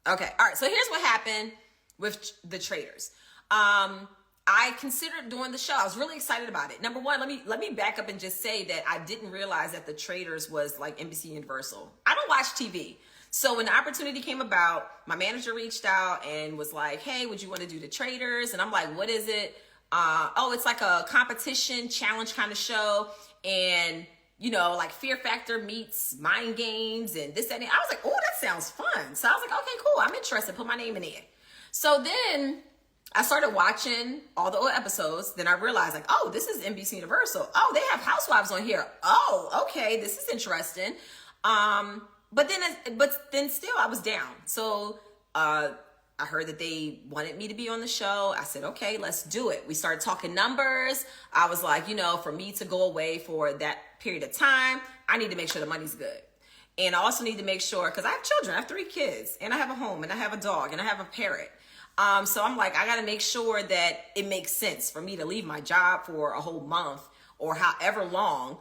Okay. All right. So here's what happened with the traitors. I considered doing the show. I was really excited about it. Number one, let me back up and just say that I didn't realize that the traitors was like NBC Universal. I don't watch TV. So when the opportunity came about, my manager reached out and was like, hey, would you want to do the traitors? And I'm like, what is it? Oh, it's like a competition challenge kind of show. And, you know, like Fear Factor meets Mind Games and this, that, and that. I was like, oh, that sounds fun. So I was like, okay, cool. I'm interested. Put my name in there. So then I started watching all the old episodes. Then I realized like, oh, this is NBC Universal. Oh, they have housewives on here. Oh, okay. This is interesting. But then still I was down. So, I heard that they wanted me to be on the show. I said, okay, let's do it. We started talking numbers. I was like, you know, for me to go away for that period of time, I need to make sure the money's good. And I also need to make sure, because I have children, I have 3 kids, and I have a home, and I have a dog, and I have a parrot. So I'm like, I got to make sure that it makes sense for me to leave my job for a whole month or however long.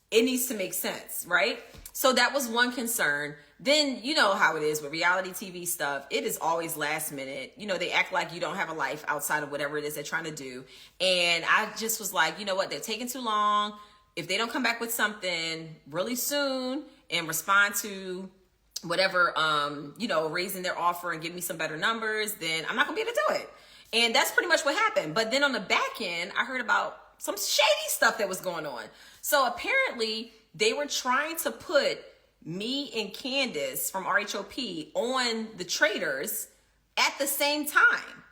It needs to make sense, right? So that was one concern. Then you know how it is with reality TV stuff. It is always last minute. You know, they act like you don't have a life outside of whatever it is they're trying to do. And I just was like, you know what? They're taking too long. If they don't come back with something really soon and respond to whatever, you know, raising their offer and give me some better numbers, then I'm not gonna be able to do it. And that's pretty much what happened. But then on the back end, I heard about some shady stuff that was going on. So apparently they were trying to put me and Candace from RHOP on the traitors at the same time.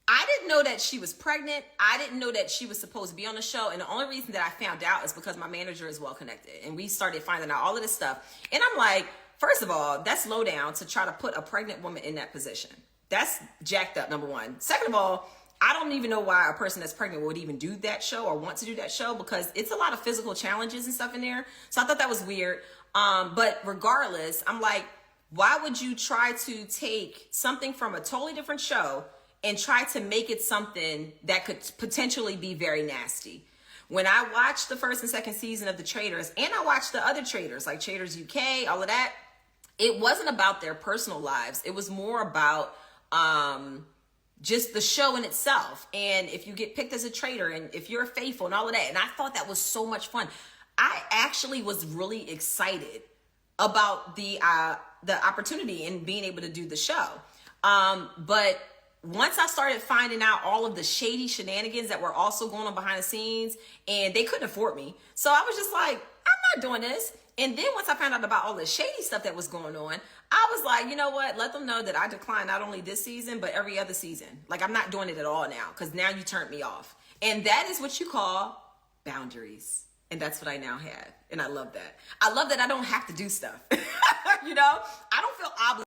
I didn't know that she was pregnant. I didn't know that she was supposed to be on the show. And the only reason that I found out is because my manager is well connected. And we started finding out all of this stuff. And I'm like, first of all, that's low down to try to put a pregnant woman in that position. That's jacked up, number one. Second of all, I don't even know why a person that's pregnant would even do that show or want to do that show, because it's a lot of physical challenges and stuff in there. So I thought that was weird. But regardless, I'm like, why would you try to take something from a totally different show and try to make it something that could potentially be very nasty? When I watched the first and second season of The Traitors, and I watched the other Traitors, like Traitors UK, all of that, it wasn't about their personal lives. It was more about just the show in itself. And if you get picked as a traitor and if you're faithful and all of that. And I thought that was so much fun. I actually was really excited about the opportunity and being able to do the show. But once I started finding out all of the shady shenanigans that were also going on behind the scenes, and they couldn't afford me. So I was just like, I'm not doing this. And then once I found out about all the shady stuff that was going on, I was like, you know what? Let them know that I declined not only this season, but every other season. Like, I'm not doing it at all now, because now you turned me off. And that is what you call boundaries. And that's what I now have. And I love that. I love that I don't have to do stuff. You know, I don't feel obligated.